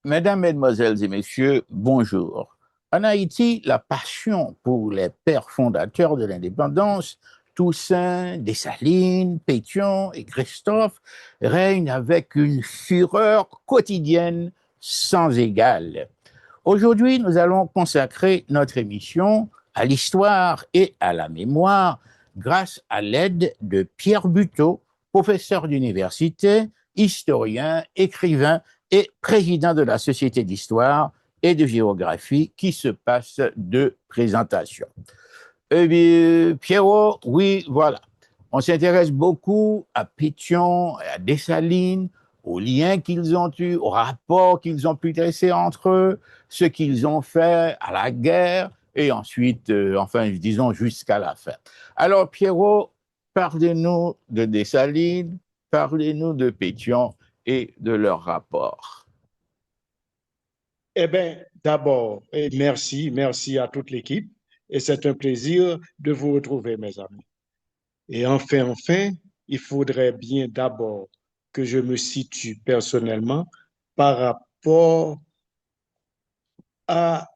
Mesdames, Mesdemoiselles et Messieurs, bonjour. En Haïti, la passion pour les pères fondateurs de l'indépendance, Toussaint, Dessalines, Pétion et Christophe, règne avec une fureur quotidienne sans égale. Aujourd'hui, nous allons consacrer notre émission à l'histoire et à la mémoire grâce à l'aide de Pierre Buteau, professeur d'université, historien, écrivain et président de la Société d'histoire et de géographie qui se passe de présentation. Eh bien, Pierrot, oui, voilà. On s'intéresse beaucoup à Pétion, à Dessalines, aux liens qu'ils ont eus, aux rapports qu'ils ont pu dresser entre eux, ce qu'ils ont fait à la guerre, et ensuite, enfin, disons, jusqu'à la fin. Alors, Pierrot, parlez-nous de Dessalines, parlez-nous de Pétion et de leurs rapports. Eh bien, d'abord, merci à toute l'équipe. Et c'est un plaisir de vous retrouver, mes amis. Et enfin, il faudrait bien d'abord que je me situe personnellement par rapport à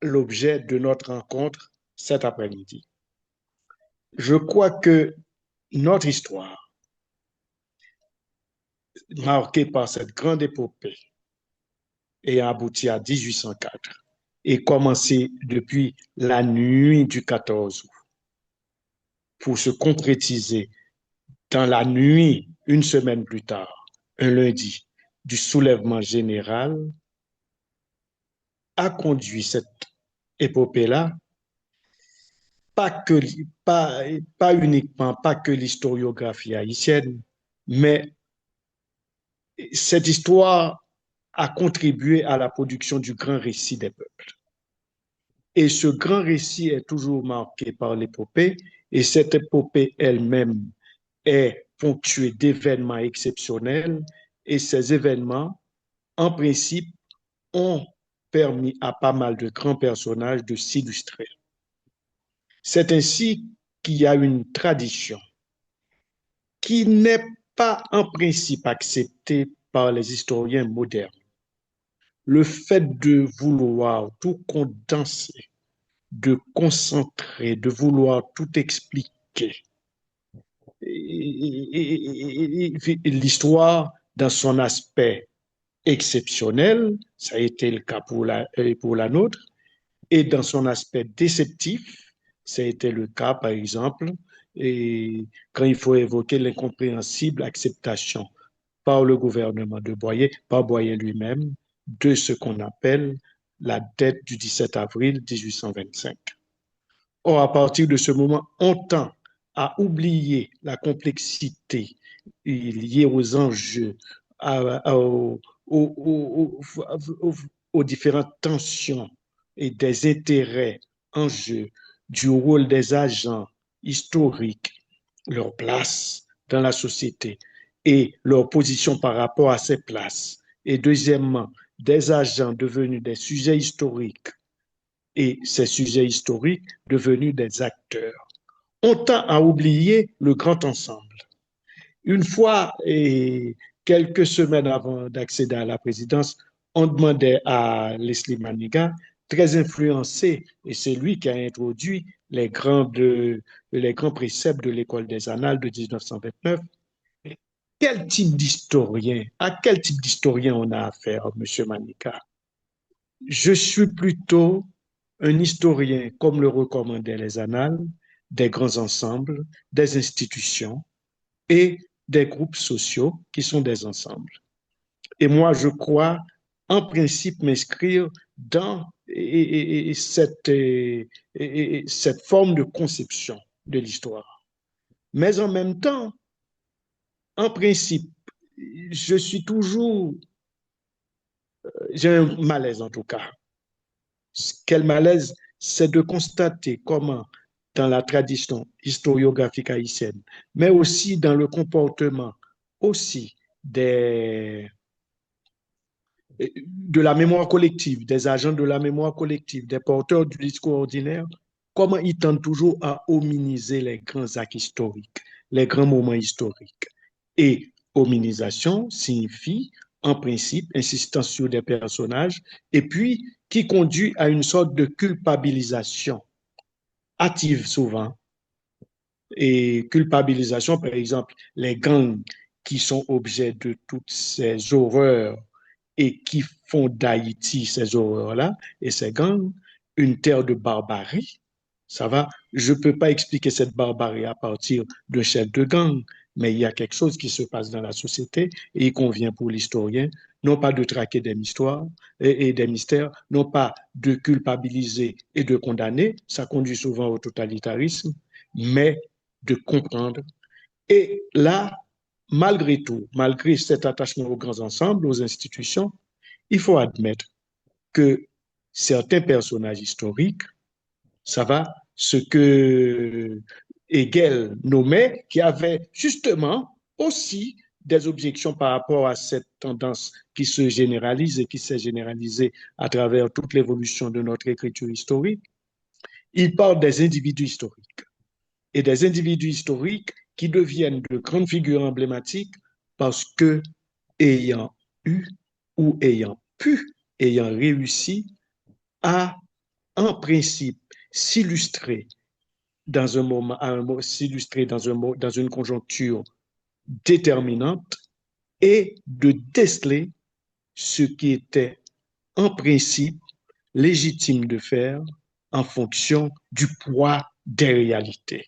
l'objet de notre rencontre cet après-midi. Je crois que notre histoire, marquée par cette grande épopée et aboutie à 1804, et commencé depuis la nuit du 14 août pour se concrétiser dans la nuit, une semaine plus tard, un lundi, du soulèvement général, a conduit cette épopée-là, pas, que, pas, pas uniquement, pas que l'historiographie haïtienne, mais cette histoire a contribué à la production du grand récit des peuples. Et ce grand récit est toujours marqué par l'épopée, et cette épopée elle-même est ponctuée d'événements exceptionnels, et ces événements, en principe, ont permis à pas mal de grands personnages de s'illustrer. C'est ainsi qu'il y a une tradition qui n'est pas en principe acceptée par les historiens modernes. Le fait de vouloir tout condenser, de concentrer, de vouloir tout expliquer. L'histoire, dans son aspect exceptionnel, ça a été le cas pour la nôtre, et dans son aspect déceptif, ça a été le cas, par exemple, et quand il faut évoquer l'incompréhensible acceptation par le gouvernement de Boyer, par Boyer lui-même, de ce qu'on appelle la dette du 17 avril 1825. Or, à partir de ce moment, on tend à oublier la complexité liée aux enjeux, aux, aux, aux, aux différentes tensions et des intérêts en jeu, du rôle des agents historiques, leur place dans la société et leur position par rapport à ces places. Et deuxièmement, des agents devenus des sujets historiques et ces sujets historiques devenus des acteurs. On tend à oublier le grand ensemble. Une fois, et quelques semaines avant d'accéder à la présidence, on demandait à Leslie Maniga, très influencé, et c'est lui qui a introduit les grands préceptes de l'École des Annales de 1929. Quel type d'historien, à quel type d'historien on a affaire, M. Manika? Je suis plutôt un historien, comme le recommandaient les annales, des grands ensembles, des institutions et des groupes sociaux qui sont des ensembles. Et moi, je crois en principe m'inscrire dans cette forme de conception de l'histoire. Mais en même temps, en principe, je suis toujours, j'ai un malaise en tout cas. Quel malaise, c'est de constater comment, dans la tradition historiographique haïtienne, mais aussi dans le comportement aussi des, de la mémoire collective, des agents de la mémoire collective, des porteurs du discours ordinaire, comment ils tendent toujours à hominiser les grands actes historiques, les grands moments historiques. Et hominisation signifie en principe, insistant sur des personnages, et puis qui conduit à une sorte de culpabilisation hâtive souvent. Et culpabilisation, par exemple, les gangs qui sont objets de toutes ces horreurs et qui font d'Haïti ces horreurs-là et ces gangs une terre de barbarie. Ça va, je ne peux pas expliquer cette barbarie à partir de chef de gang, mais il y a quelque chose qui se passe dans la société et il convient pour l'historien, non pas de traquer des histoires et des mystères, non pas de culpabiliser et de condamner, ça conduit souvent au totalitarisme, mais de comprendre. Et là, malgré tout, malgré cet attachement aux grands ensembles, aux institutions, il faut admettre que certains personnages historiques, ça va, ce que Hegel nommait, qui avait justement aussi des objections par rapport à cette tendance qui se généralise et qui s'est généralisée à travers toute l'évolution de notre écriture historique. Il parle des individus historiques et des individus historiques qui deviennent de grandes figures emblématiques parce que ayant eu ou ayant pu, ayant réussi à, en principe, s'illustrer dans un moment, s'illustrer dans une conjoncture déterminante et de déceler ce qui était en principe légitime de faire en fonction du poids des réalités.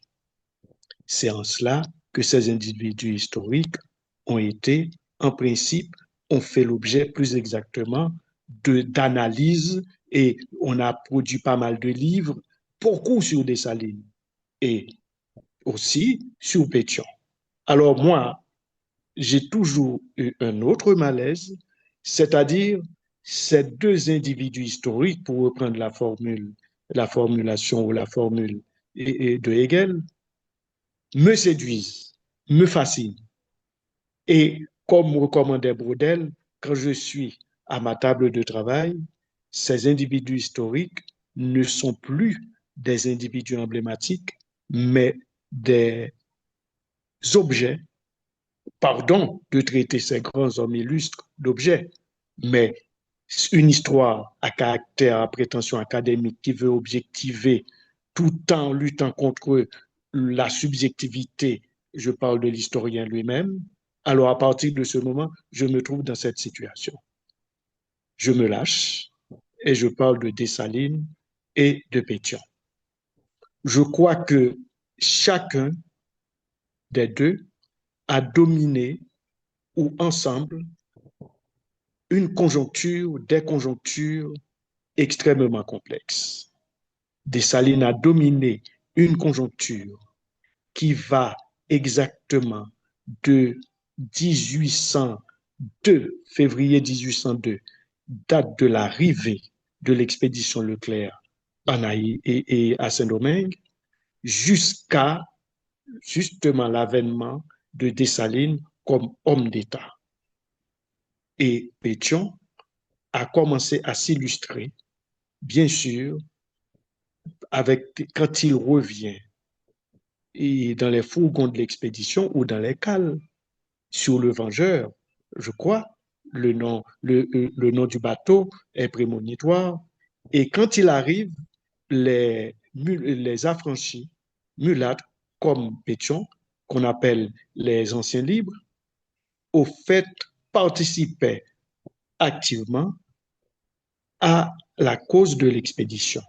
C'est en cela que ces individus historiques ont été, en principe, ont fait l'objet plus exactement d'analyses et on a produit pas mal de livres, beaucoup sur Dessalines et aussi sur Pétion. Alors moi, j'ai toujours eu un autre malaise, c'est-à-dire ces deux individus historiques, pour reprendre la formulation ou la formule de Hegel, me séduisent, me fascinent. Et comme recommandait Brodel, quand je suis à ma table de travail, ces individus historiques ne sont plus des individus emblématiques, mais des objets, pardon de traiter ces grands hommes illustres d'objets, mais une histoire à caractère, à prétention académique qui veut objectiver tout en luttant contre la subjectivité, je parle de l'historien lui-même, alors à partir de ce moment, je me trouve dans cette situation. Je me lâche et je parle de Dessalines et de Pétion. Je crois que chacun des deux a dominé ou ensemble une conjoncture, des conjonctures extrêmement complexes. Dessalines a dominé une conjoncture qui va exactement de 1802, février 1802, date de l'arrivée de l'expédition Leclerc en Haïti et à Saint-Domingue, jusqu'à justement l'avènement de Dessalines comme homme d'État. Et Pétion a commencé à s'illustrer, bien sûr, quand il revient et dans les fourgons de l'expédition ou dans les cales sur le Vengeur, je crois, le nom du bateau est prémonitoire. Et quand il arrive, les affranchis, mulâtres, comme Pétion, qu'on appelle les anciens libres, au fait, participaient activement à la cause de l'expédition.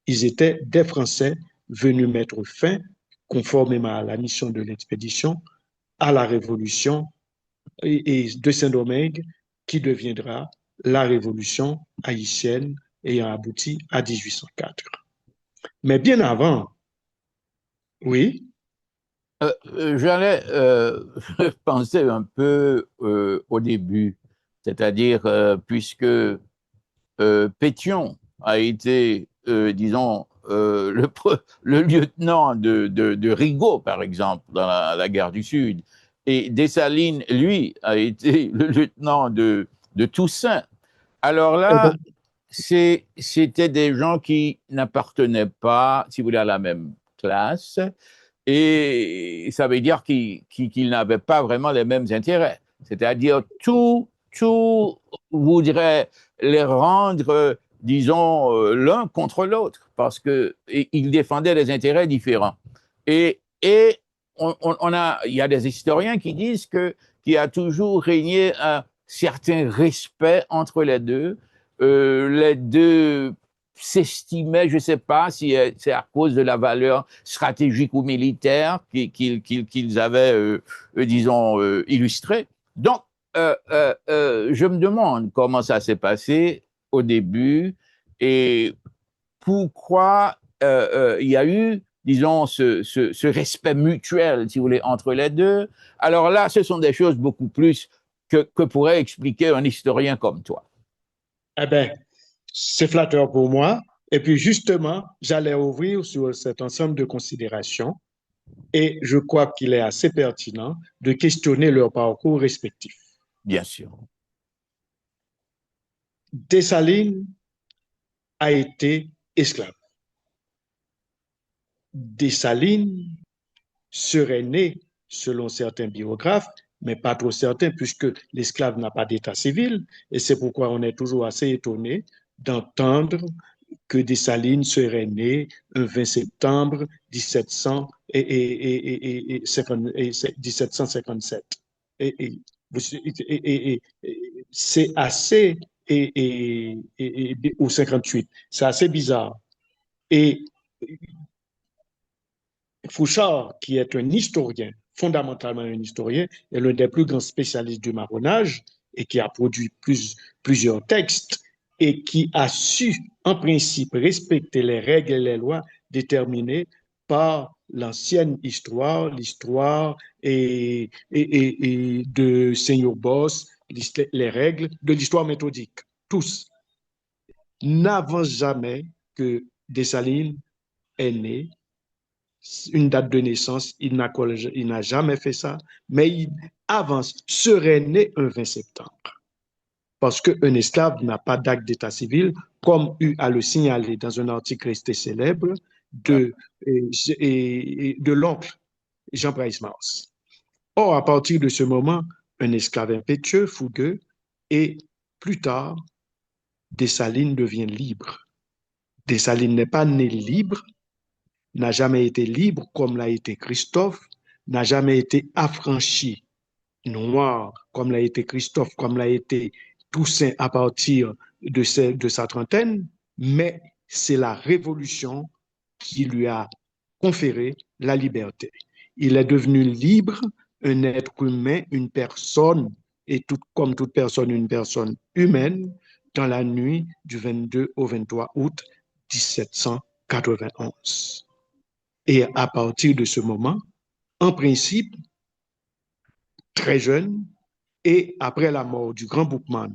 Ils étaient des Français venus mettre fin, conformément à la mission de l'expédition, à la révolution et de Saint-Domingue, qui deviendra la révolution haïtienne ayant abouti à 1804. Mais bien avant, oui. J'allais penser un peu au début, c'est-à-dire puisque Pétion a été, disons, le lieutenant de Rigaud, par exemple, dans la guerre du Sud, et Dessalines, lui, a été le lieutenant de Toussaint. Alors là, c'était des gens qui n'appartenaient pas, si vous voulez, à la même classe, et ça veut dire qu'ils n'avaient pas vraiment les mêmes intérêts. C'est-à-dire, tout tout voudrait les rendre, disons, l'un contre l'autre, parce qu'ils défendaient des intérêts différents. Et il y a des historiens qui disent qu'il y a toujours régné un certain respect entre les deux. Les deux s'estimaient, je ne sais pas si c'est à cause de la valeur stratégique ou militaire qu'ils avaient, disons, illustrée. Donc, je me demande comment ça s'est passé au début et pourquoi il y a eu, disons, ce respect mutuel, si vous voulez, entre les deux. Alors là, ce sont des choses beaucoup plus que pourrait expliquer un historien comme toi. Eh bien, c'est flatteur pour moi. Et puis justement, j'allais ouvrir sur cet ensemble de considérations et je crois qu'il est assez pertinent de questionner leur parcours respectif. Bien sûr. Dessalines a été esclave. Dessalines serait né, selon certains biographes, mais pas trop certains, puisque l'esclave n'a pas d'état civil, et c'est pourquoi on est toujours assez étonné d'entendre que Dessalines serait né un 20 septembre 1757. C'est assez, ou 58, c'est assez bizarre. Et Fouchard, qui est un historien, fondamentalement un historien, est l'un des plus grands spécialistes du marronnage et qui a produit plusieurs textes et qui a su, en principe, respecter les règles et les lois déterminées par l'ancienne histoire, l'histoire et de Seigneur Boss, les règles de l'histoire méthodique. Tous n'avancent jamais que Dessalines est né une date de naissance, il n'a jamais fait ça, mais il avance, serait né un 20 septembre. Parce qu'un esclave n'a pas d'acte d'état civil, comme eu à le signaler dans un article resté célèbre de l'oncle Jean Price Mars. Or, à partir de ce moment, un esclave impétueux, fougueux, et plus tard, Dessalines devient libre. Dessalines n'est pas né libre, n'a jamais été libre comme l'a été Christophe, n'a jamais été affranchi, noir comme l'a été Christophe, comme l'a été Toussaint à partir de sa trentaine, mais c'est la Révolution qui lui a conféré la liberté. Il est devenu libre, un être humain, une personne, et comme toute personne, une personne humaine, dans la nuit du 22 au 23 août 1791. Et à partir de ce moment, en principe, très jeune, et après la mort du grand Boukman,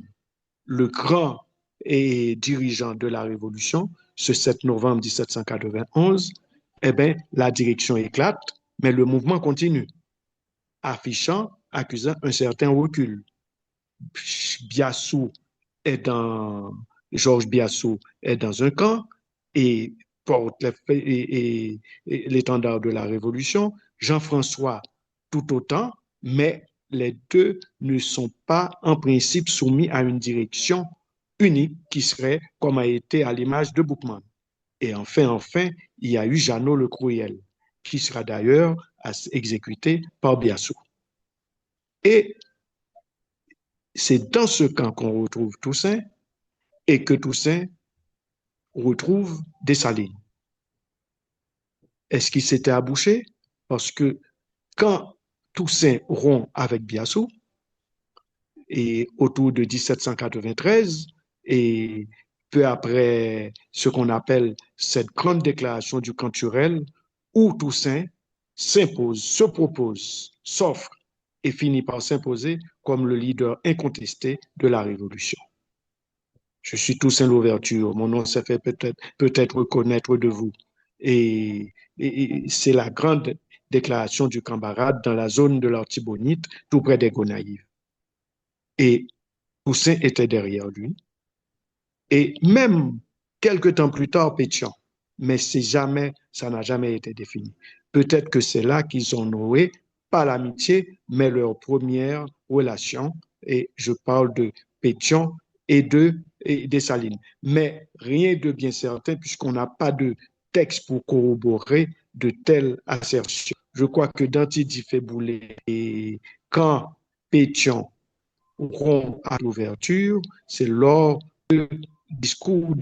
le grand et dirigeant de la Révolution, ce 7 novembre 1791, eh bien, la direction éclate, mais le mouvement continue, accusant un certain recul. Biassou est dans, Georges Biassou est dans un camp et porte l'étendard de la Révolution, Jean-François tout autant, mais les deux ne sont pas en principe soumis à une direction unique qui serait comme a été à l'image de Boukman. Et enfin, il y a eu Jeannot le Cruel, qui sera d'ailleurs exécuté par Biassou. Et c'est dans ce camp qu'on retrouve Toussaint et que Toussaint retrouve Dessalines. Est-ce qu'il s'était abouché? Parce que quand Toussaint rompt avec Biassou, et autour de 1793, et peu après ce qu'on appelle cette grande déclaration du Canturel, où Toussaint s'impose, se propose, s'offre et finit par s'imposer comme le leader incontesté de la Révolution. Je suis Toussaint Louverture, mon nom s'est fait peut-être connaître de vous. Et c'est la grande déclaration du Cambarade dans la zone de l'Artibonite, tout près des Gonaïves. Et Toussaint était derrière lui. Et même quelques temps plus tard, Pétion. Mais ça n'a jamais été défini. Peut-être que c'est là qu'ils ont noué, pas l'amitié, mais leur première relation et je parle de Pétion et des Salines. Mais rien de bien certain puisqu'on n'a pas de texte pour corroborer de telles assertions. Je crois que Dantidi fait bouler et quand Pétion rompt à l'ouverture, c'est lors du discours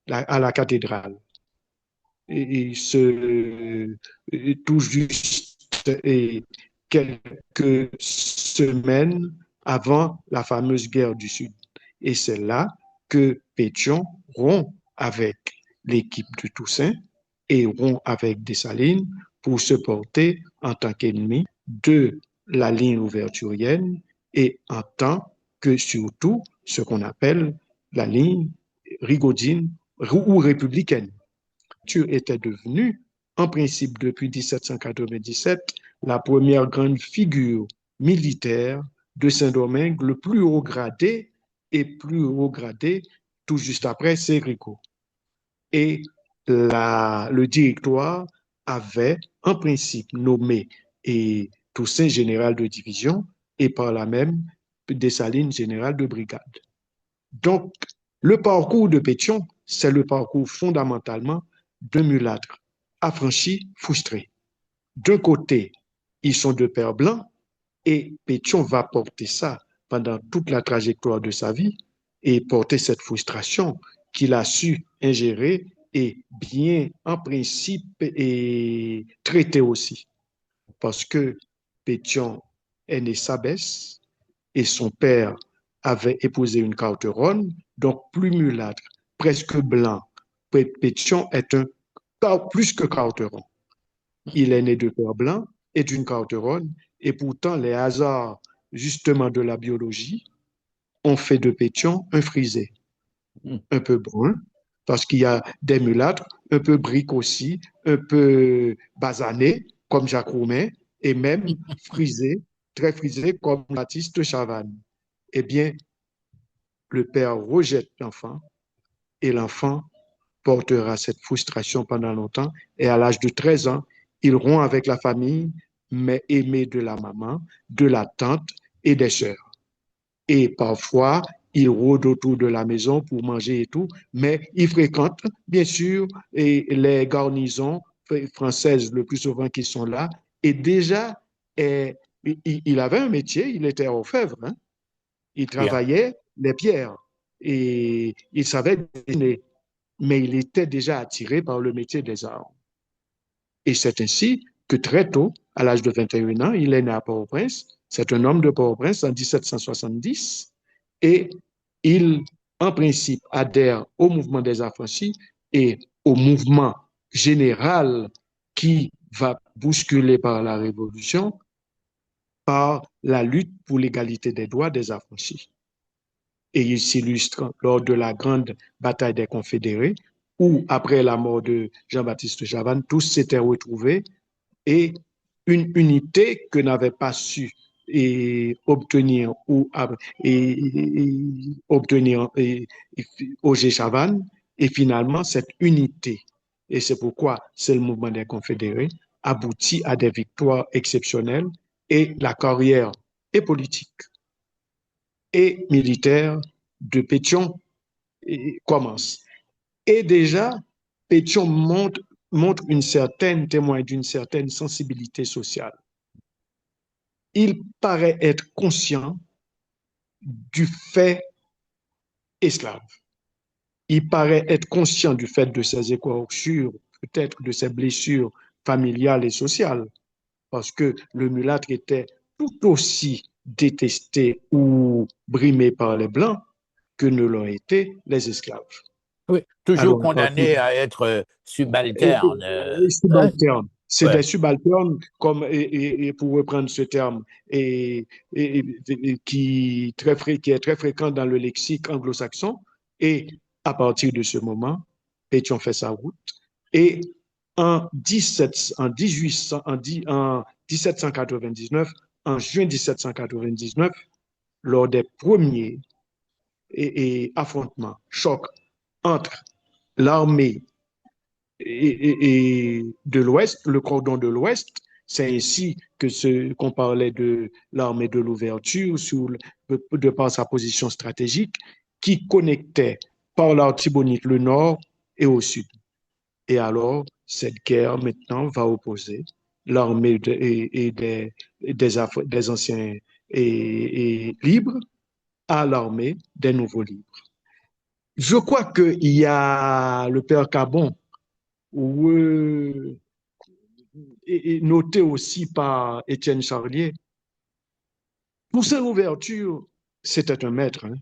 à la cathédrale. Et tout juste quelques semaines avant la fameuse guerre du Sud. Et c'est là que Pétion rompt avec l'équipe de Toussaint et rompt avec Dessalines pour se porter en tant qu'ennemi de la ligne ouverturienne et en tant que surtout ce qu'on appelle la ligne rigaudine ou républicaine était devenue, en principe depuis 1797, la première grande figure militaire de Saint-Domingue, le plus haut gradé et plus haut gradé, tout juste après, c'est Rico. Et le directoire avait en principe nommé et Toussaint général de division et par là même Dessalines général de brigade. Donc, le parcours de Pétion, c'est le parcours fondamentalement d'un mulâtre affranchi, frustré. D'un côté, ils sont de père blanc et Pétion va porter ça pendant toute la trajectoire de sa vie et porter cette frustration qu'il a su ingérer et bien, en principe, et traiter aussi. Parce que Pétion est né Sabès et son père avait épousé une cauteronne, donc plus mulâtre, presque blanc. Pétion est un plus que cauteron. Il est né de père blanc et d'une cauteronne, et pourtant les hasards justement de la biologie ont fait de Pétion un frisé, un peu brun, parce qu'il y a des mulâtres, un peu briques aussi, un peu basanés, comme Jacques Roumain, et même frisé, très frisé, comme Baptiste Chavannes. Eh bien, le père rejette l'enfant et l'enfant portera cette frustration pendant longtemps. Et à l'âge de 13 ans, il rompt avec la famille, mais aimé de la maman, de la tante et des sœurs. Et parfois, il rôde autour de la maison pour manger et tout, mais il fréquente, bien sûr, les garnisons françaises le plus souvent qui sont là. Et déjà, il avait un métier, il était orfèvre, hein? Il Bien. travaillait les pierres et il savait dessiner, mais il était déjà attiré par le métier des arts. Et c'est ainsi que très tôt, à l'âge de 21 ans, il est né à Port-au-Prince. C'est un homme de Port-au-Prince en 1770 et il, en principe, adhère au mouvement des affranchis et au mouvement général qui va bousculer par la Révolution, par la lutte pour l'égalité des droits des affranchis. Et il s'illustre lors de la grande bataille des Confédérés, où, après la mort de Jean-Baptiste Chavannes, tous s'étaient retrouvés et une unité que n'avait pas su obtenir obtenir Auger Chavannes, et finalement cette unité, et c'est pourquoi c'est le mouvement des Confédérés, aboutit à des victoires exceptionnelles et la carrière et politique et militaire de Pétion commence. Et déjà, Pétion montre témoin d'une certaine sensibilité sociale. Il paraît être conscient du fait esclave. Il paraît être conscient du fait de ses écorchures, peut-être de ses blessures familiales et sociales, parce que le mulâtre était tout aussi détesté ou brimé par les Blancs que ne l'ont été les esclaves. Oui, toujours Alors, à partir condamné à être subalterne. subalternes. C'est Ouais. des subalternes, comme, et pour reprendre ce terme, qui est très fréquent dans le lexique anglo-saxon. Et à partir de ce moment, Pétion fait sa route. Et en 1799, en juin 1799, lors des premiers affrontements, chocs entre l'armée et de l'Ouest, le cordon de l'Ouest, C'est ainsi que qu'on parlait de l'armée de l'ouverture de par sa position stratégique qui connectait par l'Artibonite le nord et au sud. Et alors, cette guerre maintenant va opposer l'armée des anciens et libres à l'armée des nouveaux libres. Je crois qu'il y a le père Cabon, et noté aussi par Étienne Charlier. Pour cette ouverture, c'était un maître. Hein.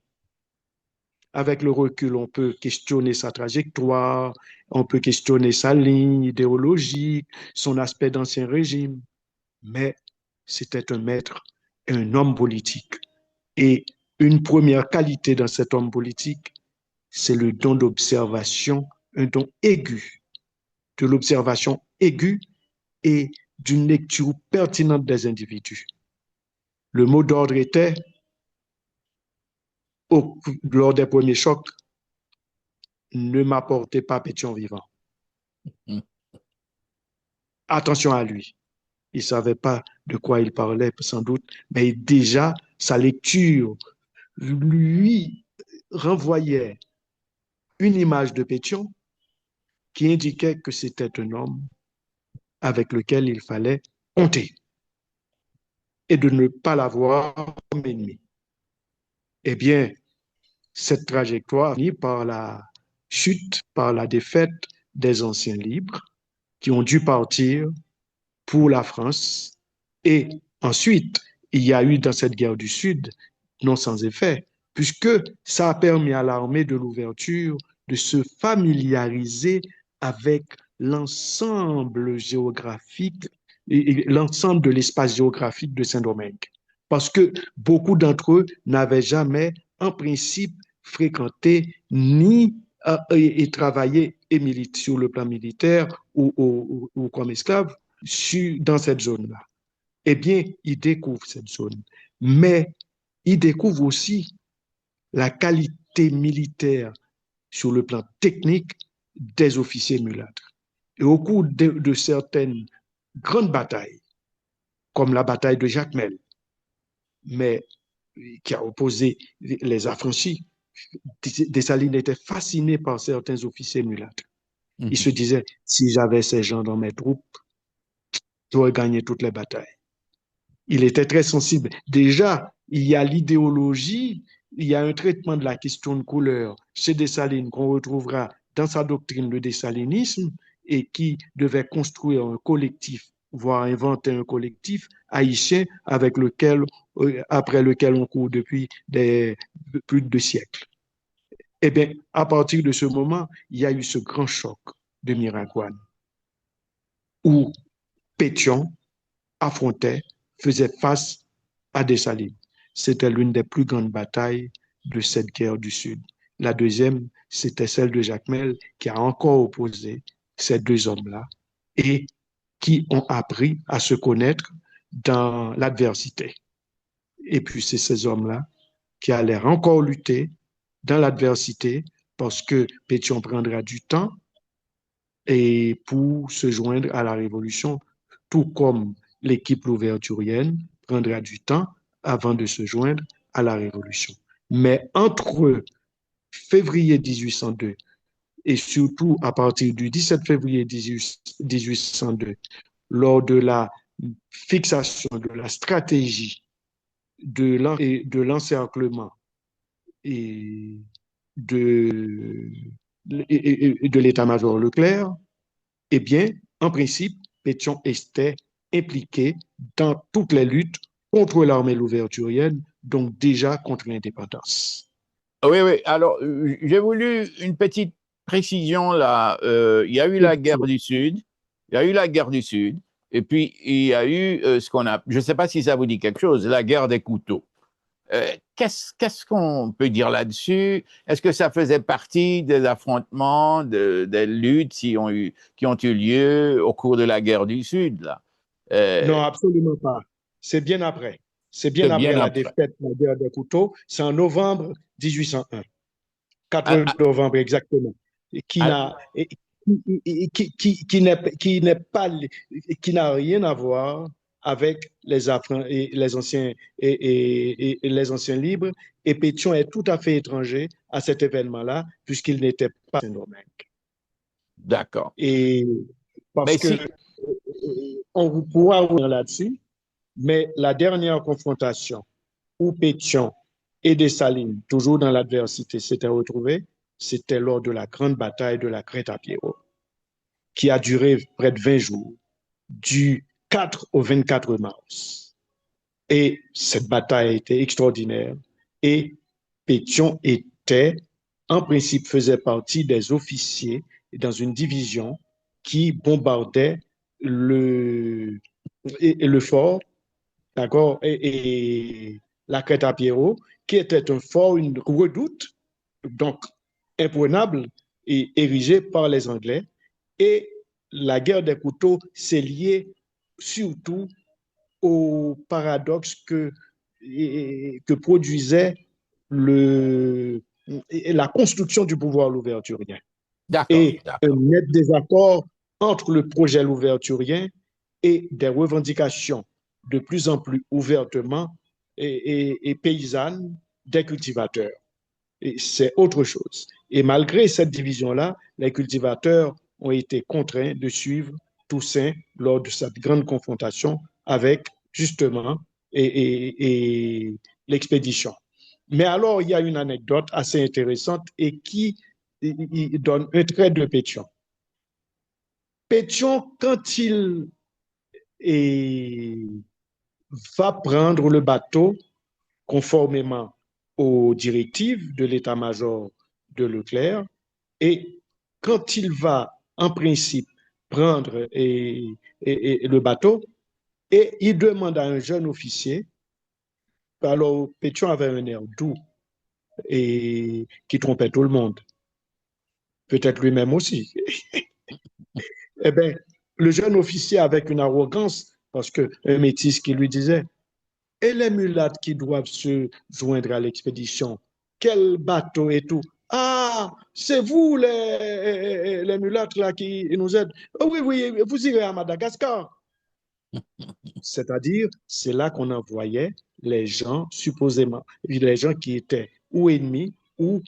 Avec le recul, on peut questionner sa trajectoire, on peut questionner sa ligne idéologique, son aspect d'ancien régime, mais c'était un maître, un homme politique. Et une première qualité dans cet homme politique, c'est le don d'observation, un don aigu, de l'observation aiguë et d'une lecture pertinente des individus. Le mot d'ordre était, lors des premiers chocs, ne m'apportez pas Pétion vivant. Attention à lui. Il ne savait pas de quoi il parlait, sans doute, mais déjà, sa lecture lui renvoyait une image de Pétion qui indiquait que c'était un homme avec lequel il fallait compter et de ne pas l'avoir comme ennemi. Eh bien, cette trajectoire finit par la chute, par la défaite des anciens libres qui ont dû partir pour la France. Et ensuite, il y a eu dans cette guerre du Sud, non sans effet, puisque ça a permis à l'armée de l'ouverture de se familiariser avec l'ensemble géographique et l'ensemble de l'espace géographique de Saint-Domingue. Parce que beaucoup d'entre eux n'avaient jamais, en principe, fréquenté ni et travaillé sur le plan militaire ou comme esclave dans cette zone-là. Eh bien, ils découvrent cette zone. Mais ils découvrent aussi la qualité militaire sur le plan technique des officiers mulâtres. Et au cours de certaines grandes batailles, comme la bataille de Jacmel, mais qui a opposé les affranchis, Dessalines était fasciné par certains officiers mulâtres. Il se disait, si j'avais ces gens dans mes troupes, j'aurais gagné toutes les batailles. Il était très sensible. Déjà, il y a l'idéologie, il y a un traitement de la question de couleur chez Dessalines qu'on retrouvera dans sa doctrine, le dessalinisme, et qui devait construire un collectif, voire inventer un collectif haïtien avec après lequel on court depuis plus de 2 siècles. Eh bien, à partir de ce moment, il y a eu ce grand choc de Miragoâne, où Pétion affrontait, faisait face à Dessalines. C'était l'une des plus grandes batailles de cette guerre du Sud. La deuxième, c'était celle de Jacmel, qui a encore opposé ces deux hommes-là et qui ont appris à se connaître dans l'adversité. Et puis, c'est ces hommes-là qui allaient encore lutter dans l'adversité parce que Pétion prendra du temps et pour se joindre à la Révolution, tout comme l'équipe louverturienne prendra du temps avant de se joindre à la Révolution. Mais entre février 1802 et surtout à partir du 17 février 1802, lors de la fixation de la stratégie de l'encerclement et de l'état-major Leclerc, eh bien, en principe, Pétion était impliqué dans toutes les luttes contre l'armée louverturienne, donc déjà contre l'indépendance. Oui, oui. Alors, j'ai voulu une petite précision là. Il y a eu la guerre du Sud. Il y a eu la guerre du Sud. Et puis, il y a eu ce qu'on a. Je ne sais pas si ça vous dit quelque chose, la guerre des couteaux. Qu'est-ce qu'on peut dire là-dessus? Est-ce que ça faisait partie des affrontements, des luttes qui ont eu lieu au cours de la guerre du Sud, là? Non, absolument pas. C'est bien après. C'est bien C'est bien après la après. défaite de la guerre des couteaux. C'est en novembre 1801. 4 novembre exactement. Et qui Alors, n'a, et qui n'a rien à voir avec les anciens, les anciens libres. Et Pétion est tout à fait étranger à cet événement-là, puisqu'il n'était pas Saint-Domingue. D'accord. Et Mais parce que si, on pourra revenir là-dessus, mais la dernière confrontation où Pétion et Dessalines, toujours dans l'adversité, s'étaient retrouvés, c'était lors de la grande bataille de la Crête à Pierrot, qui a duré près de 20 jours, du 4 au 24 mars. Et cette bataille était extraordinaire. Et Pétion était, en principe, faisait partie des officiers dans une division qui bombardait le, le fort, d'accord, et la crête à Pierrot, qui était un fort, une redoute, donc imprenable et érigée par les Anglais. Et la guerre des couteaux s'est liée surtout au paradoxe que produisait la construction du pouvoir louverturien d'accord, et un d'accord, net désaccord entre le projet louverturien et des revendications de plus en plus ouvertement et paysannes des cultivateurs. Et c'est autre chose. Et malgré cette division-là, les cultivateurs ont été contraints de suivre Toussaint lors de cette grande confrontation avec justement et l'expédition. Mais alors, il y a une anecdote assez intéressante et qui donne un trait de Pétion. Pétion, quand il va prendre le bateau conformément aux directives de l'état-major de Leclerc, et quand il va en principe prendre le bateau, et il demande à un jeune officier, alors Pétion avait un air doux et qui trompait tout le monde, peut-être lui-même aussi. Eh bien, le jeune officier avec une arrogance, parce qu'un métis qui lui disait, et les mulattes qui doivent se joindre à l'expédition, quel bateau et tout. Ah, c'est vous les mulattes là qui nous aident. Oh, oui, oui, vous irez à Madagascar. C'est-à-dire, c'est là qu'on envoyait les gens, supposément, les gens qui étaient ou ennemis ou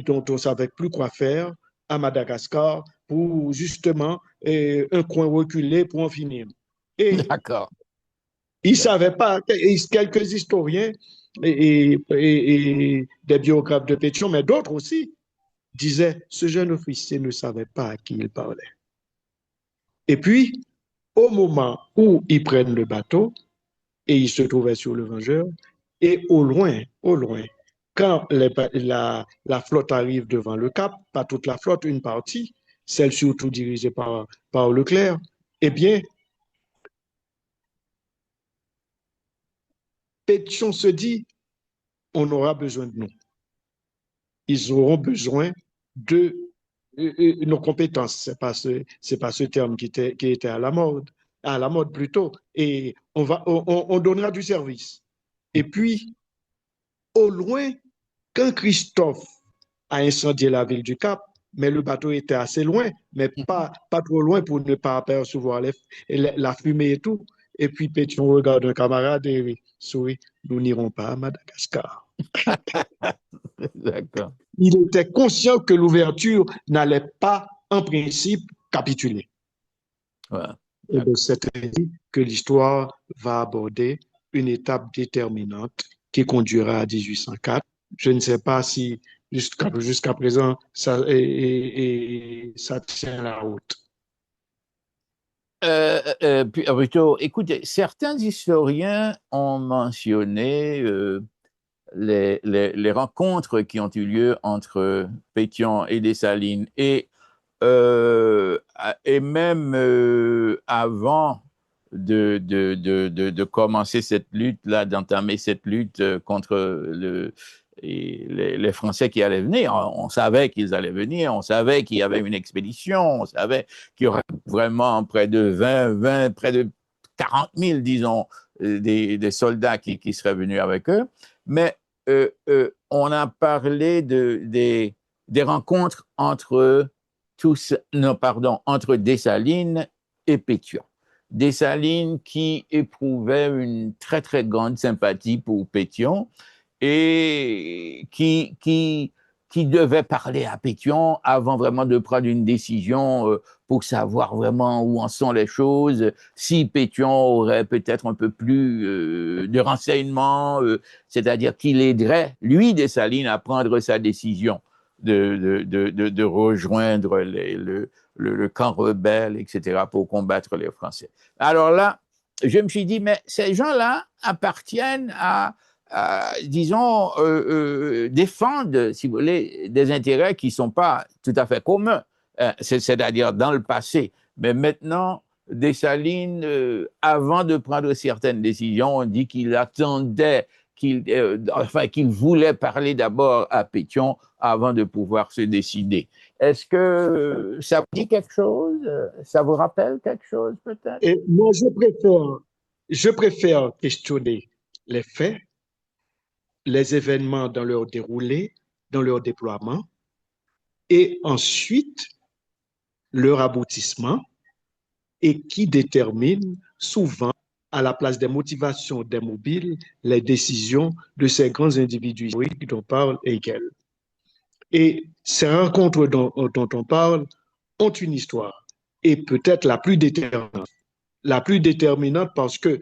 dont on ne savait plus quoi faire à Madagascar pour justement un coin reculé pour en finir. Et d'accord, ils ne d'accord. savaient pas, quelques historiens et des biographes de Pétion, mais d'autres aussi, disaient ce jeune officier ne savait pas à qui il parlait. Et puis, au moment où ils prennent le bateau, et ils se trouvaient sur le Vengeur, et au loin, quand la flotte arrive devant le cap, pas toute la flotte, une partie, celle surtout dirigée par Leclerc, eh bien, Pétion se dit, on aura besoin de nous. Ils auront besoin de nos compétences. C'est pas ce terme qui était à la mode plutôt. Et on donnera du service. Et puis, au loin, quand Christophe a incendié la ville du Cap, mais le bateau était assez loin, mais pas trop loin pour ne pas apercevoir la fumée et tout. Et puis Pétion regarde un camarade et sourit, nous n'irons pas à Madagascar. D'accord. Il était conscient que l'ouverture n'allait pas, en principe, capituler. Voilà. Et de D'accord. cette ainsi que l'histoire va aborder une étape déterminante qui conduira à 1804. Je ne sais pas si jusqu'à présent ça tient la route. Plutôt, écoutez, certains historiens ont mentionné les rencontres qui ont eu lieu entre Pétion et Dessalines et même avant de commencer cette lutte-là, d'entamer cette lutte contre les Français qui allaient venir. On savait qu'ils allaient venir, on savait qu'il y avait une expédition, on savait qu'il y aurait vraiment près de 20 près de 40 000, disons, des soldats qui seraient venus avec eux. Mais on a parlé des rencontres entre non, pardon, entre Dessalines et Pétion. Dessalines qui éprouvait une très, très grande sympathie pour Pétion et qui devait parler à Pétion avant vraiment de prendre une décision pour savoir vraiment où en sont les choses, si Pétion aurait peut-être un peu plus de renseignements, c'est-à-dire qu'il aiderait, lui, Dessalines, à prendre sa décision de rejoindre le camp rebelle, etc., pour combattre les Français. Alors là, je me suis dit, mais ces gens-là appartiennent disons, défendent, si vous voulez, des intérêts qui ne sont pas tout à fait communs, c'est-à-dire dans le passé. Mais maintenant, Dessalines, avant de prendre certaines décisions, on dit qu'il attendait, qu'il voulait parler d'abord à Pétion avant de pouvoir se décider. Est-ce que ça vous dit quelque chose? Ça vous rappelle quelque chose, peut-être? Et moi, je préfère questionner les faits, les événements dans leur déroulé, dans leur déploiement, et ensuite leur aboutissement, et qui détermine souvent, à la place des motivations des mobiles, les décisions de ces grands individus historiques dont parle Hegel. Et ces rencontres dont on parle ont une histoire, et peut-être la plus déterminante parce que,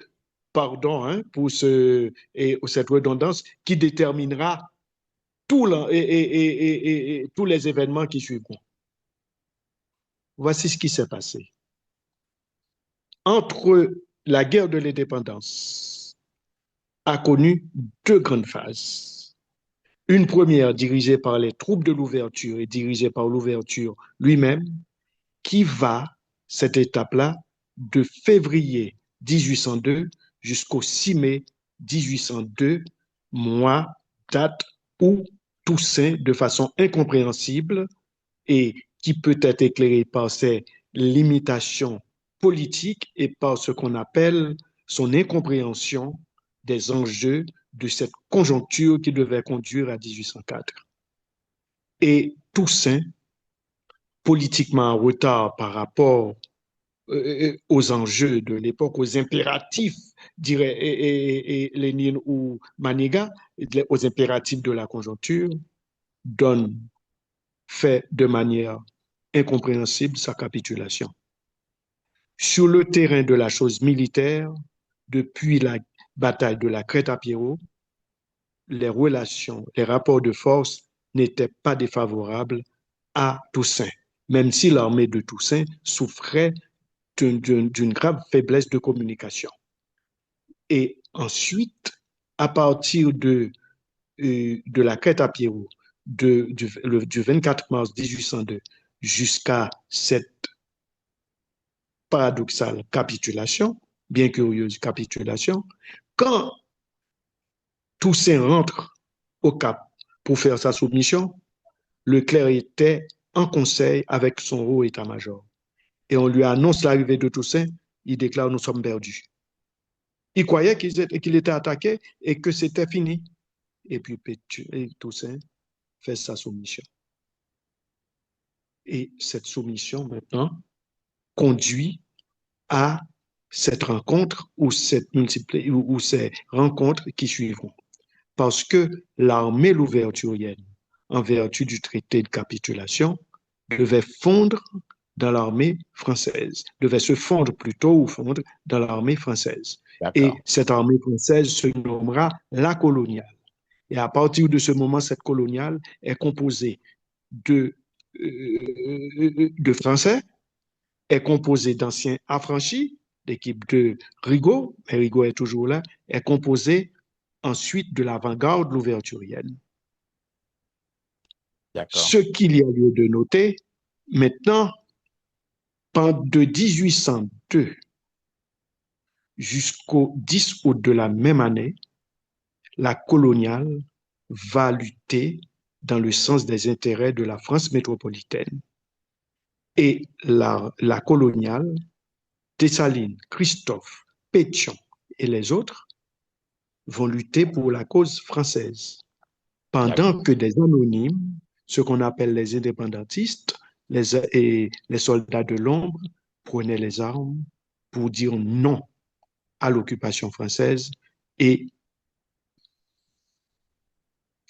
pardon pour cette redondance, qui déterminera tous les événements qui suivront. Voici ce qui s'est passé. Entre la guerre de l'indépendance a connu deux grandes phases. Une première dirigée par les troupes de l'ouverture et dirigée par l'ouverture lui-même, qui va, cette étape-là, de février 1802 jusqu'au 6 mai 1802, mois, date où Toussaint, de façon incompréhensible et qui peut être éclairée par ses limitations politiques et par ce qu'on appelle son incompréhension des enjeux de cette conjoncture qui devait conduire à 1804. Et Toussaint, politiquement en retard par rapport aux enjeux de l'époque, aux impératifs, dirait Lénine ou Maniga, aux impératifs de la conjoncture, fait de manière incompréhensible sa capitulation. Sur le terrain de la chose militaire, depuis la bataille de la Crête-à-Pierrot, les relations, les rapports de force n'étaient pas défavorables à Toussaint, même si l'armée de Toussaint souffrait d'une grave faiblesse de communication. Et ensuite, à partir de la Crête-à-Pierrot, du 24 mars 1802 jusqu'à cette paradoxale capitulation, bien curieuse capitulation, quand Toussaint rentre au Cap pour faire sa soumission, Leclerc était en conseil avec son haut état-major. Et on lui annonce l'arrivée de Toussaint, il déclare nous sommes perdus. Il croyait qu'il était attaqué et que c'était fini. Et puis Toussaint fait sa soumission. Et cette soumission, maintenant, conduit à cette rencontre ou ces rencontres qui suivront. Parce que l'armée louverturienne, en vertu du traité de capitulation, devait fondre dans l'armée française, devait se fondre plutôt ou fondre dans l'armée française. Et cette armée française se nommera la coloniale. Et à partir de ce moment, cette coloniale est composée de Français, est composée d'anciens affranchis, l'équipe de Rigaud, mais Rigaud est toujours là, est composée ensuite de l'avant-garde louverturienne. Ce qu'il y a lieu de noter, maintenant, de 1802 jusqu'au 10 août de la même année, la coloniale va lutter dans le sens des intérêts de la France métropolitaine. Et la coloniale, Dessalines, Christophe, Pétion et les autres vont lutter pour la cause française, pendant que des anonymes, ce qu'on appelle les indépendantistes, et les soldats de l'ombre prenaient les armes pour dire non à l'occupation française et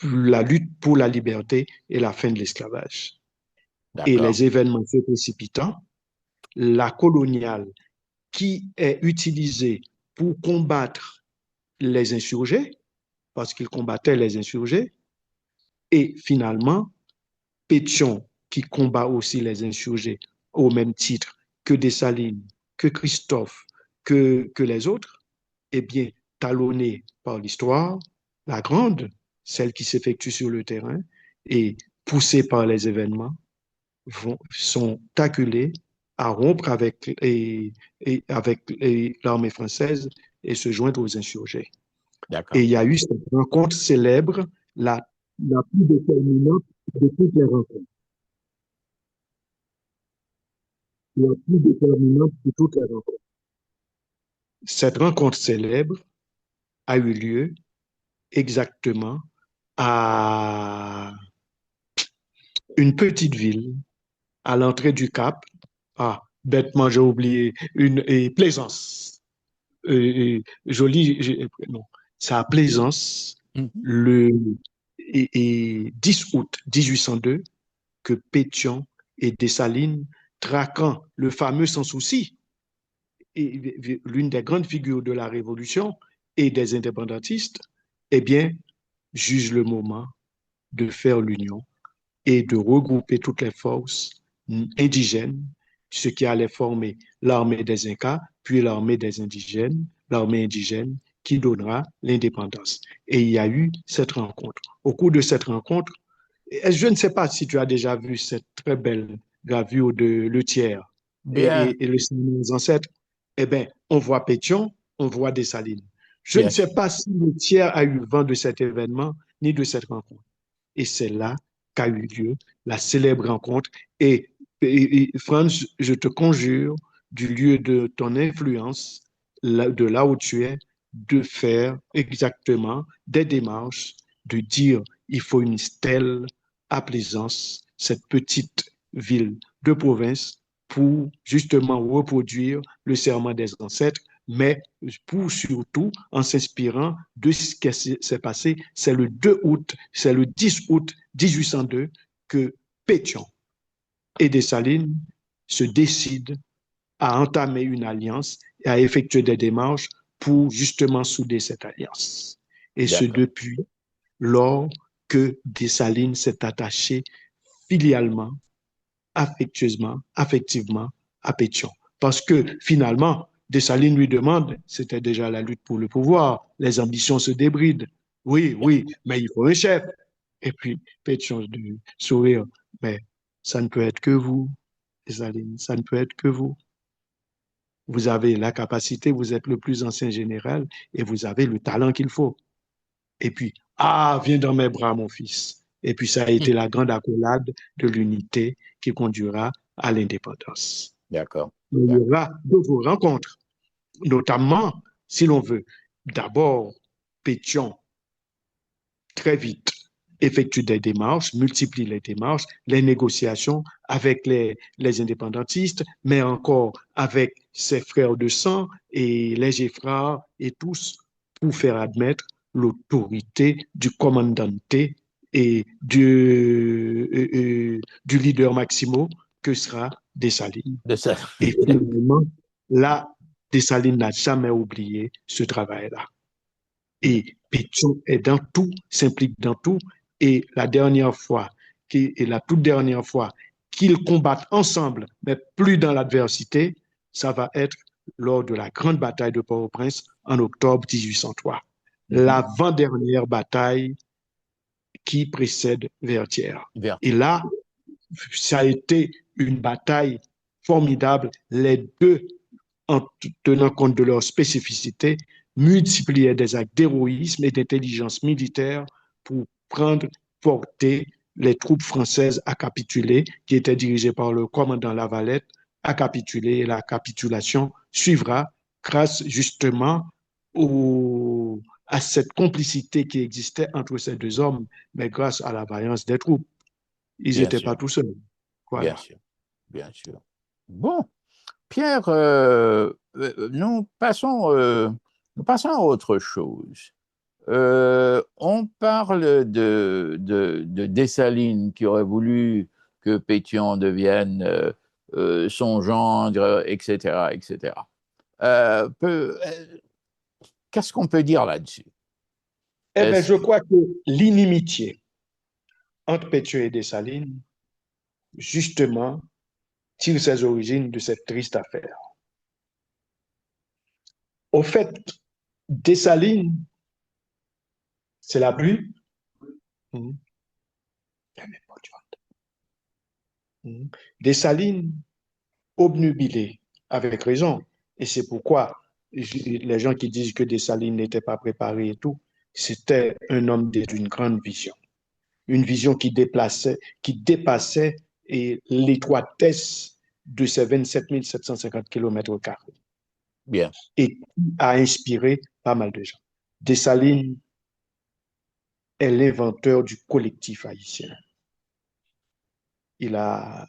la lutte pour la liberté et la fin de l'esclavage. Et D'accord. les événements se précipitant, la coloniale qui est utilisée pour combattre les insurgés, parce qu'ils combattaient les insurgés, et finalement, Pétion, qui combat aussi les insurgés au même titre que Dessalines, que Christophe, que les autres, eh bien, talonnés par l'histoire, la grande, celle qui s'effectue sur le terrain, et poussés par les événements, sont acculés à rompre avec l'armée française et se joindre aux insurgés. Et D'accord. il y a eu cette rencontre célèbre, la, la plus déterminante de toutes les rencontres. La plus déterminante de toutes les rencontres. Cette rencontre célèbre a eu lieu exactement à une petite ville à l'entrée du Cap. Ah, bêtement, j'ai oublié, et Plaisance. Joli, non, c'est à Plaisance, Mhm. le 10 août 1802, que Pétion et Dessalines, traquant le fameux Sans Souci, l'une des grandes figures de la Révolution et des indépendantistes, eh bien, jugent le moment de faire l'union et de regrouper toutes les forces indigènes, ce qui allait former l'armée des Incas, puis l'armée des indigènes, l'armée indigène qui donnera l'indépendance. Et il y a eu cette rencontre. Au cours de cette rencontre, je ne sais pas si tu as déjà vu cette très belle gravure de Le Thiers Bien, et le Sénégal des ancêtres. Eh bien, on voit Pétion, on voit Dessalines. Je ne bien sais sûr. pas si Le Thiers a eu vent de cet événement ni de cette rencontre. Et c'est là qu'a eu lieu la célèbre rencontre. Et Franz, je te conjure, du lieu de ton influence, de là où tu es, de faire exactement des démarches, de dire il faut une stèle à Plaisance, cette petite ville de province, pour justement reproduire le serment des ancêtres, mais pour surtout en s'inspirant de ce qui s'est passé. C'est le 2 août, c'est le 10 août 1802 que Pétion et Dessalines se décident à entamer une alliance et à effectuer des démarches pour justement souder cette alliance. Et ce D'accord. depuis lors que Dessalines s'est attaché filialement, affectueusement, affectivement à Pétion. Parce que finalement, Dessalines lui demande, c'était déjà la lutte pour le pouvoir, les ambitions se débrident. Oui, Bien. oui, mais il faut un chef. Et puis Pétion de sourire, mais ça ne peut être que vous, Dessalines, ça ne peut être que vous. Vous avez la capacité, vous êtes le plus ancien général et vous avez le talent qu'il faut. Et puis, ah, viens dans mes bras, mon fils. Et puis, ça a été la grande accolade de l'unité qui conduira à l'indépendance. D'accord. Il y D'accord. aura d'autres rencontres, notamment, si l'on veut, d'abord, Pétion, très vite, effectue des démarches, multiplie les démarches, les négociations avec les indépendantistes, mais encore avec ses frères de sang et les Geffrards et tous pour faire admettre l'autorité du commandante et du leader Maximo que sera Dessalines. De ça. Et finalement, là, Dessalines n'a jamais oublié ce travail-là. Et Pétion est dans tout, s'implique dans tout. Et la dernière fois, et la toute dernière fois qu'ils combattent ensemble, mais plus dans l'adversité, ça va être lors de la grande bataille de Port-au-Prince en octobre 1803. Mhm. L'avant-dernière bataille qui précède Vertières. Et Vertu. là, ça a été une bataille formidable. Les deux, en tenant compte de leurs spécificités, multipliaient des actes d'héroïsme et d'intelligence militaire pour prendre, porter les troupes françaises à capituler, qui étaient dirigées par le commandant Lavalette, à capituler. Et la capitulation suivra grâce justement à cette complicité qui existait entre ces deux hommes, mais grâce à la vaillance des troupes. Ils Bien n'étaient sûr. pas tout seuls. Bien Voilà. sûr. bien sûr. Bon, Pierre, nous passons à autre chose. On parle de Dessalines qui aurait voulu que Pétion devienne son gendre, etc., etc. Qu'est-ce qu'on peut dire là-dessus? Eh bien, Est-ce je que- crois que l'inimitié entre Pétion et Dessalines, justement, tire ses origines de cette triste affaire. Au fait, Dessalines, c'est la pluie. Mhm. Mhm. Dessalines, obnubilé, avec raison. Et c'est pourquoi les gens qui disent que Dessalines n'était pas préparé et tout, c'était un homme d'une grande vision. Une vision qui dépassait l'étroitesse de ces 27 750 km² Bien, et qui a inspiré pas mal de gens. Dessalines est l'inventeur du collectif haïtien. Il a,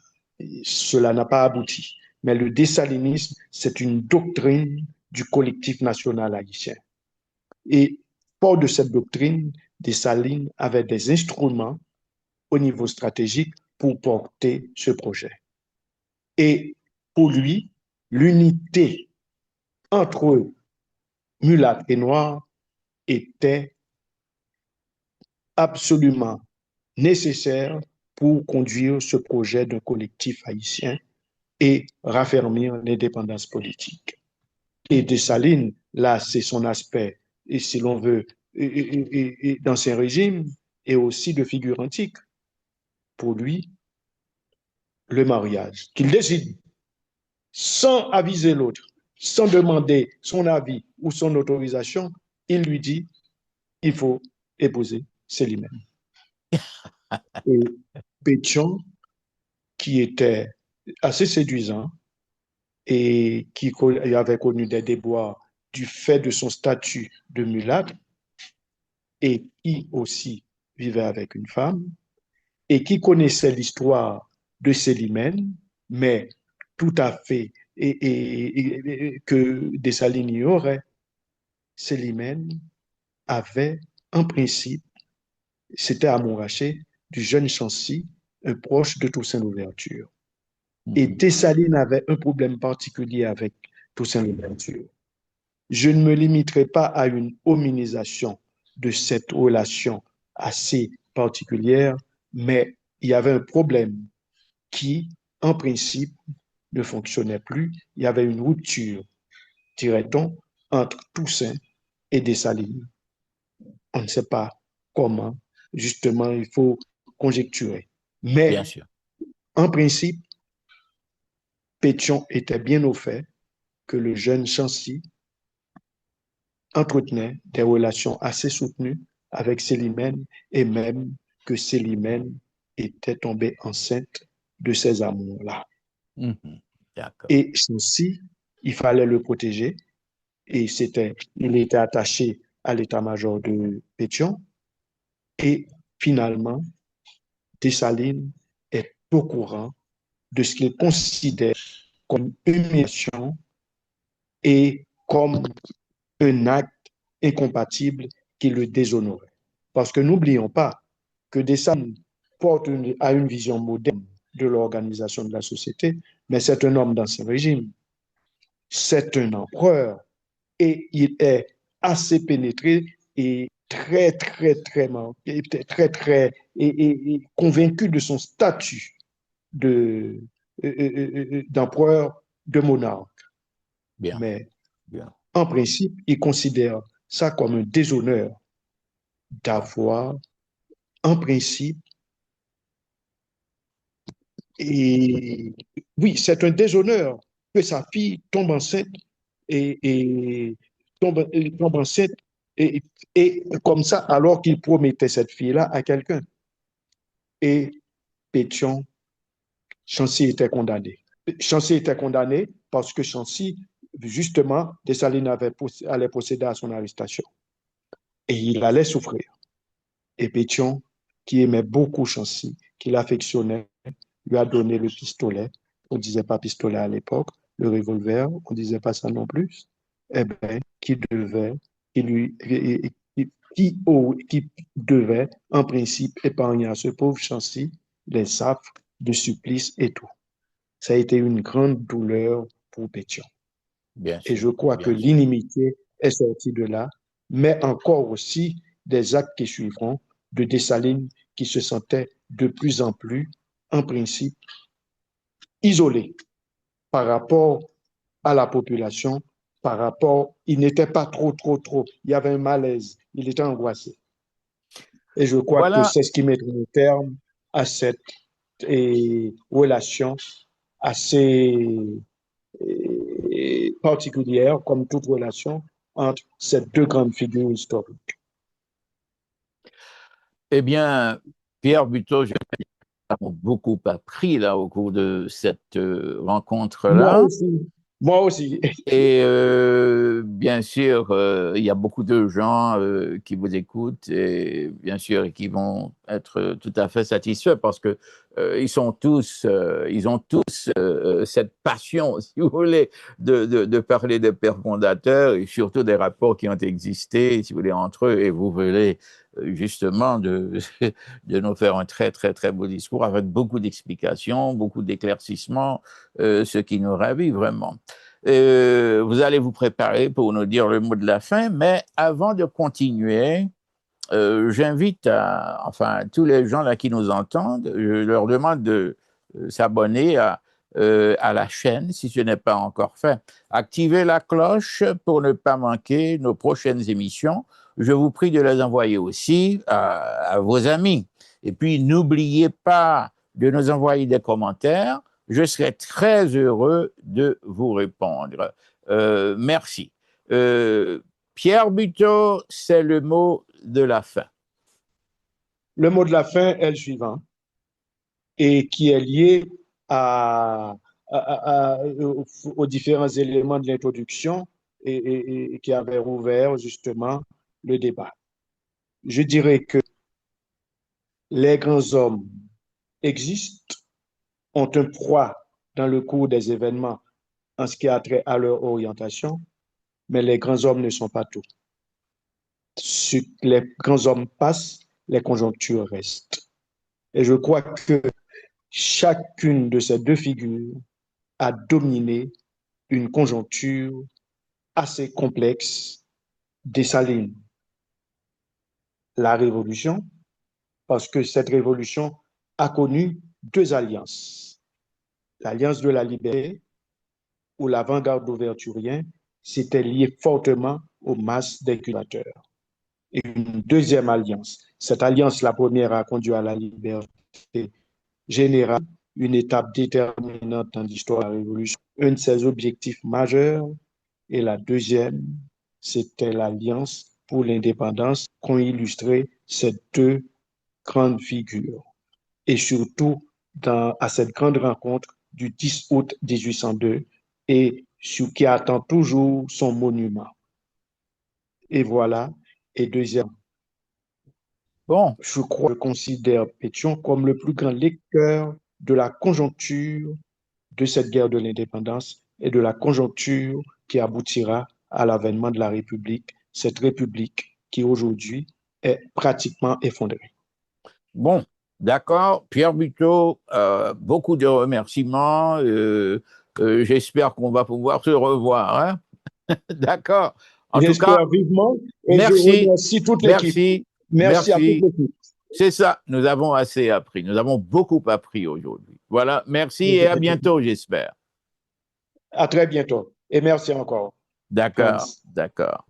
cela n'a pas abouti. Mais le dessalinisme, c'est une doctrine du collectif national haïtien. Et fort de cette doctrine, Dessalines avait des instruments au niveau stratégique pour porter ce projet. Et pour lui, l'unité entre mulâtres et noirs était absolument nécessaire pour conduire ce projet d'un collectif haïtien et raffermir l'indépendance politique. Et Dessalines, là, c'est son aspect, et si l'on veut, d'ancien régime et aussi de figure antique. Pour lui, le mariage, qu'il décide sans aviser l'autre, sans demander son avis ou son autorisation, il lui dit, il faut épouser Célimène. Et Pétion, qui était assez séduisant et qui avait connu des déboires du fait de son statut de mulâtre, et qui aussi vivait avec une femme, et qui connaissait l'histoire de Célimène, mais tout à fait, que Dessalines ignorait. Célimène avait, en principe, c'était amouraché du jeune Chancy, un proche de Toussaint Louverture. Et mhm, Dessalines avait un problème particulier avec Toussaint Louverture. Je ne me limiterai pas à une hominisation de cette relation assez particulière, mais il y avait un problème qui, en principe, ne fonctionnait plus. Il y avait une rupture, dirait-on, entre Toussaint et Dessalines. On ne sait pas comment, justement, il faut conjecturer. bien Mais, sûr. en principe, Pétion était bien au fait que le jeune Chancy entretenait des relations assez soutenues avec Célimène et même que Célimène était tombée enceinte de ces amours-là. Mhm, d'accord. Et Chancy, il fallait le protéger et il était attaché à l'état-major de Pétion. Et finalement, Dessalines est au courant de ce qu'il considère comme une humiliation et comme un acte incompatible qui le déshonorait. Parce que n'oublions pas que Dessalines a une vision moderne de l'organisation de la société, mais c'est un homme d'ancien régime, c'est un empereur et il est assez pénétré et très, et convaincu de son statut de, d'empereur, de monarque. Bien, Mais bien. en principe, il considère ça comme un déshonneur Ouais. d'avoir, en principe, et oui, c'est un déshonneur que sa fille tombe enceinte et tombe enceinte et, et comme ça, alors qu'il promettait cette fille-là à quelqu'un. Et Pétion, Chancy était condamné. Chancy était condamné parce que Chancy, justement, Dessalines allait procéder à son arrestation. Et il allait souffrir. Et Pétion, qui aimait beaucoup Chancy, qui l'affectionnait, lui a donné le pistolet On ne disait pas pistolet à l'époque, le revolver, on ne disait pas ça non plus. Eh bien, qui lui, qui devait, en principe, épargner à ce pauvre Chancy les safres de supplice et tout. Ça a été une grande douleur pour Pétion. Bien Et sûr, je crois que bien sûr. l'inimitié est sortie de là, mais encore aussi des actes qui suivront de Dessalines qui se sentait de plus en plus, en principe, isolé par rapport à la population, par rapport, il n'était pas trop, il y avait un malaise, il était angoissé. Et je crois que Voilà. c'est ce qui met un terme à cette relation assez particulière, comme toute relation, entre ces deux grandes figures historiques. Eh bien, Pierre Buteau, j'ai beaucoup appris là au cours de cette Moi rencontre-là. aussi, moi aussi. Et bien sûr, il y a beaucoup de gens qui vous écoutent et bien sûr qui vont être tout à fait satisfaits parce que ils ont tous cette passion, si vous voulez, de parler des pères fondateurs et surtout des rapports qui ont existé, si vous voulez, entre eux. Et vous venez justement de nous faire un très, très, très beau discours avec beaucoup d'explications, beaucoup d'éclaircissements, ce qui nous ravit vraiment. Vous allez vous préparer pour nous dire le mot de la fin, mais avant de continuer, j'invite enfin, tous les gens là qui nous entendent, je leur demande de s'abonner à la chaîne si ce n'est pas encore fait. Activez la cloche pour ne pas manquer nos prochaines émissions. Je vous prie de les envoyer aussi à vos amis. Et puis, n'oubliez pas de nous envoyer des commentaires. Je serai très heureux de vous répondre. Merci. Pierre Buteau, c'est le mot de la fin. Le mot de la fin est le suivant, et qui est lié aux différents éléments de l'introduction et qui avait ouvert justement le débat. Je dirais que les grands hommes existent, ont un poids dans le cours des événements en ce qui a trait à leur orientation, mais les grands hommes ne sont pas tout. Les grands hommes passent, les conjonctures restent. Et je crois que chacune de ces deux figures a dominé une conjoncture assez complexe. Dessalines, la révolution, parce que cette révolution a connu deux alliances. L'alliance de la liberté, où l'avant-garde d'ouverturien s'était lié fortement aux masses des cultivateurs. Et une deuxième alliance. Cette alliance, la première, a conduit à la liberté générale, une étape déterminante dans l'histoire de la Révolution, un de ses objectifs majeurs. Et la deuxième, c'était l'Alliance pour l'indépendance qu'ont illustré ces deux grandes figures. Et surtout à cette grande rencontre du 10 août 1802 et sur qui attend toujours son monument. Et voilà. Et deuxième, Bon, je considère Pétion comme le plus grand lecteur de la conjoncture de cette guerre de l'indépendance et de la conjoncture qui aboutira à l'avènement de la République, cette République qui aujourd'hui est pratiquement effondrée. bon, d'accord. Pierre Buteau, beaucoup de remerciements. J'espère qu'on va pouvoir se revoir. Hein. D'accord. En tout cas, J'espère vivement et je merci, remercie toute l'équipe. merci, Merci à toute merci. l'équipe. C'est ça, nous avons assez appris. Nous avons beaucoup appris aujourd'hui. Voilà, merci et à bientôt, j'espère. À très bientôt et merci encore, D'accord, Hans. d'accord.